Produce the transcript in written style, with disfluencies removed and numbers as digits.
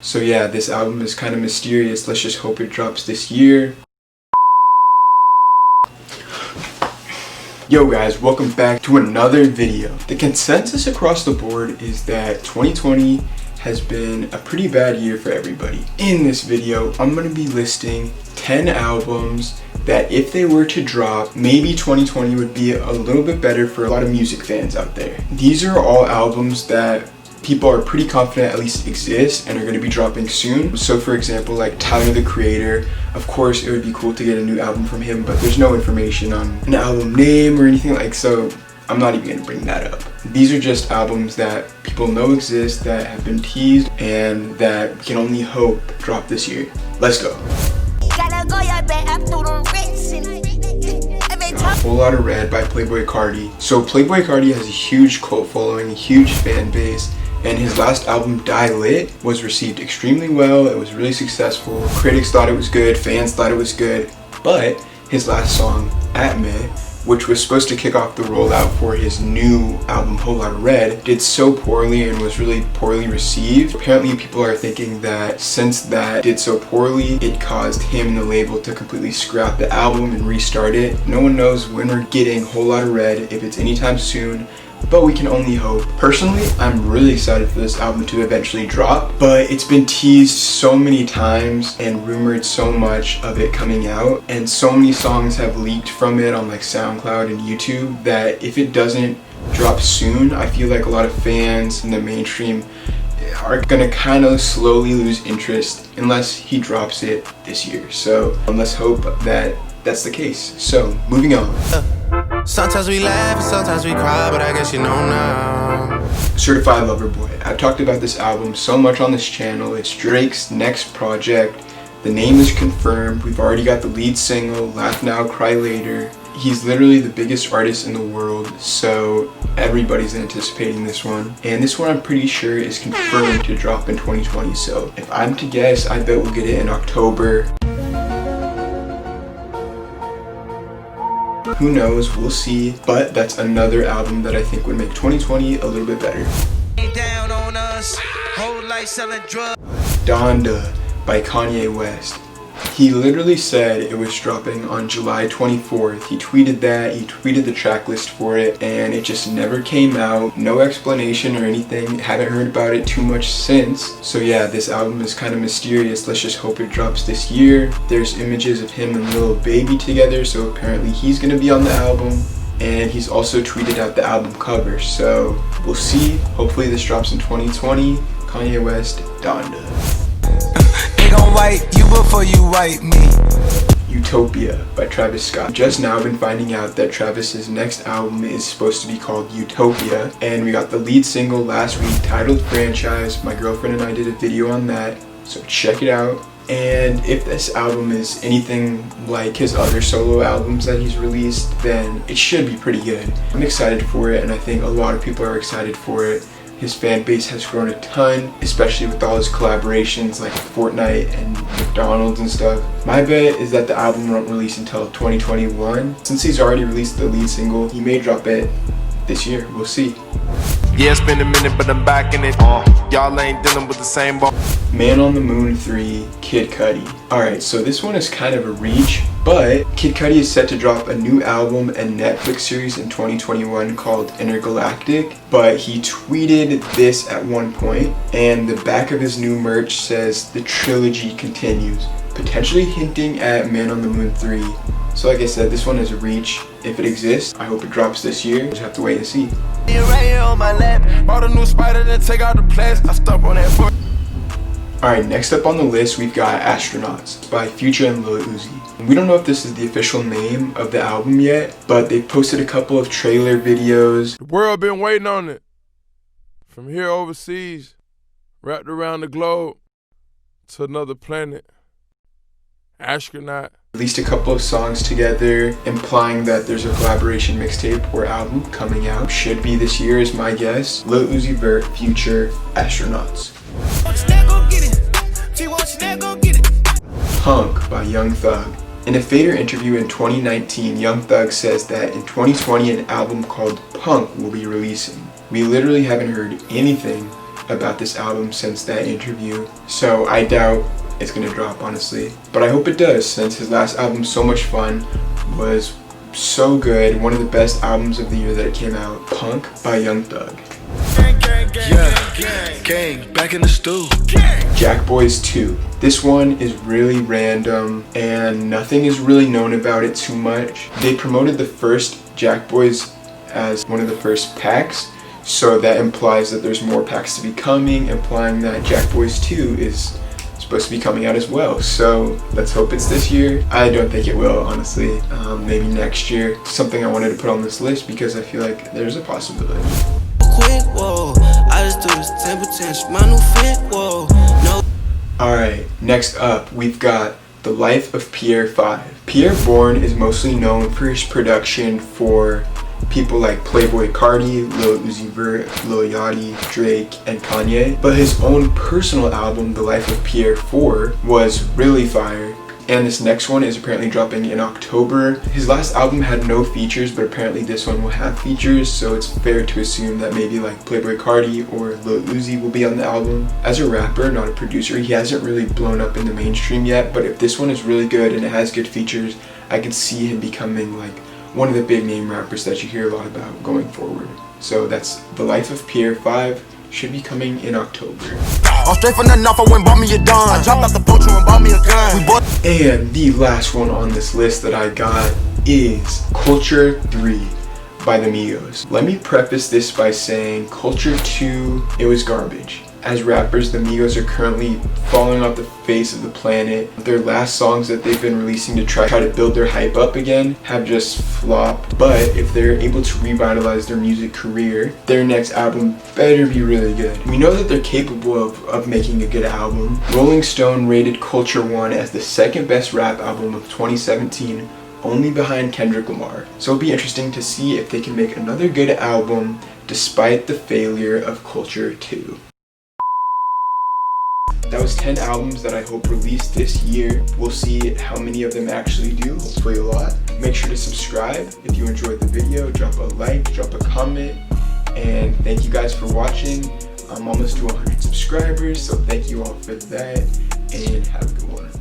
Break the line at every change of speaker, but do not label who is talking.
So yeah, this album is kind of mysterious. Let's just hope it drops this year. Yo guys, welcome back to another video. The consensus across the board is that 2020 has been a pretty bad year for everybody. In this video, I'm going to be listing 10 albums that if they were to drop, maybe 2020 would be a little bit better for a lot of music fans out there. These are all albums that people are pretty confident at least exist and are going to be dropping soon. So for example, like Tyler the Creator, of course it would be cool to get a new album from him, but there's no information on an album name or anything like, so I'm not even going to bring that up. These are just albums that people know exist, that have been teased, and that we can only hope drop this year. Let's go. Whole Lotta Red by Playboi Carti. So Playboi Carti has a huge cult following, a huge fan base, and his last album, Die Lit, was received extremely well. It was really successful. Critics thought it was good, fans thought it was good, but his last song, At Me, which was supposed to kick off the rollout for his new album, Whole Lotta Red, did so poorly and was really poorly received. Apparently people are thinking that since that did so poorly, it caused him and the label to completely scrap the album and restart it. No one knows when we're getting Whole Lotta Red, if it's anytime soon, but we can only hope. Personally, I'm really excited for this album to eventually drop, but it's been teased so many times and rumored so much of it coming out, and so many songs have leaked from it on like SoundCloud and YouTube that if it doesn't drop soon, I feel like a lot of fans in the mainstream are gonna kind of slowly lose interest unless he drops it this year. So let's hope that that's the case. So moving on.
Sometimes we laugh and sometimes we cry, but I guess you know now.
Certified Lover Boy. I've talked about this album so much on this channel. It's Drake's next project. The name is confirmed. We've already got the lead single, Laugh Now, Cry Later. He's literally the biggest artist in the world, so everybody's anticipating this one. And this one I'm pretty sure is confirmed to drop in 2020, so if I'm to guess, I bet we'll get it in October. Who knows, we'll see, but that's another album that I think would make 2020 a little bit better.
Down on us, whole life selling drugs.
Donda by Kanye West. He literally said it was dropping on July 24th. He tweeted that, he tweeted the track list for it, and it just never came out. No explanation or anything. Haven't heard about it too much since. So yeah, this album is kind of mysterious. Let's just hope it drops this year. There's images of him and Lil Baby together, so apparently he's gonna be on the album. And he's also tweeted out the album cover, so we'll see. Hopefully this drops in 2020. Kanye West, Donda.
White you before you white me.
Utopia by Travis Scott. Just now been finding out that Travis's next album is supposed to be called Utopia, and we got the lead single last week titled Franchise. My girlfriend and I did a video on that, so check it out. And if this album is anything like his other solo albums that he's released, then it should be pretty good. I'm excited for it, and I think a lot of people are excited for it. His fan base has grown a ton, especially with all his collaborations like Fortnite and McDonald's and stuff. My bet is that the album won't release until 2021. Since he's already released the lead single, he may drop it this year. We'll see.
Yeah, it's been a minute, but I'm back in it. Y'all ain't dealing with the same ball.
Man on the Moon 3, Kid Cudi. Alright, so this one is kind of a reach, but Kid Cudi is set to drop a new album and Netflix series in 2021 called Intergalactic, but he tweeted this at one point, and the back of his new merch says the trilogy continues, potentially hinting at Man on the Moon 3. So like I said, this one is a reach. If it exists, I hope it drops this year. We'll just have to wait and see. Alright, next up on the list, we've got Astronauts by Future and Lil Uzi. We don't know if this is the official name of the album yet, but they posted a couple of trailer videos.
The world been waiting on it. From here overseas, wrapped around the globe, to another planet. Astronaut.
Released a couple of songs together, implying that there's a collaboration mixtape or album coming out. Should be this year is my guess. Lil Uzi Vert, Future, Astronauts. Punk by Young Thug. In a Fader interview in 2019, Young Thug says that in 2020 an album called Punk will be releasing. We literally haven't heard anything about this album since that interview, so I doubt it's gonna drop, honestly. But I hope it does, since his last album, So Much Fun, was so good. One of the best albums of the year that came out. Punk by Young Thug.
Gang, back in the stew.
Jack Boys 2. This one is really random and nothing is really known about it too much. They promoted the first Jack Boys as one of the first packs, so that implies that there's more packs to be coming, implying that Jack Boys 2 is supposed to be coming out as well. So let's hope it's this year. I don't think it will, honestly. Maybe next year. Something I wanted to put on this list because I feel like there's a possibility. Alright, next up we've got The Life of Pierre 5. Pierre Bourne is mostly known for his production for people like Playboi Carti, Lil Uzi Vert, Lil Yachty, Drake, and Kanye. But his own personal album, The Life of Pierre 4, was really fire. And this next one is apparently dropping in October. His last album had no features, but apparently this one will have features, so it's fair to assume that maybe like Playboi Carti or Lil Uzi will be on the album. As a rapper, not a producer, he hasn't really blown up in the mainstream yet, but if this one is really good and it has good features, I could see him becoming like one of the big name rappers that you hear a lot about going forward. So that's The Life of Pierre 5, should be coming in October.
I'm straight from the north, I went bought me a dime. I dropped out the poacher and bought me a gun.
And the last one on this list that I got is Culture 3 by Themigos. Let me preface this by saying Culture 2, it was garbage. As rappers, the Migos are currently falling off the face of the planet. Their last songs that they've been releasing to try to build their hype up again have just flopped. But if they're able to revitalize their music career, their next album better be really good. We know that they're capable of making a good album. Rolling Stone rated Culture 1 as the second best rap album of 2017, only behind Kendrick Lamar. So it'll be interesting to see if they can make another good album despite the failure of Culture 2. That was 10 albums that I hope released this year. We'll see how many of them actually do, hopefully a lot. Make sure to subscribe if you enjoyed the video, drop a like, drop a comment, and thank you guys for watching. I'm almost to 100 subscribers, so thank you all for that, and have a good one.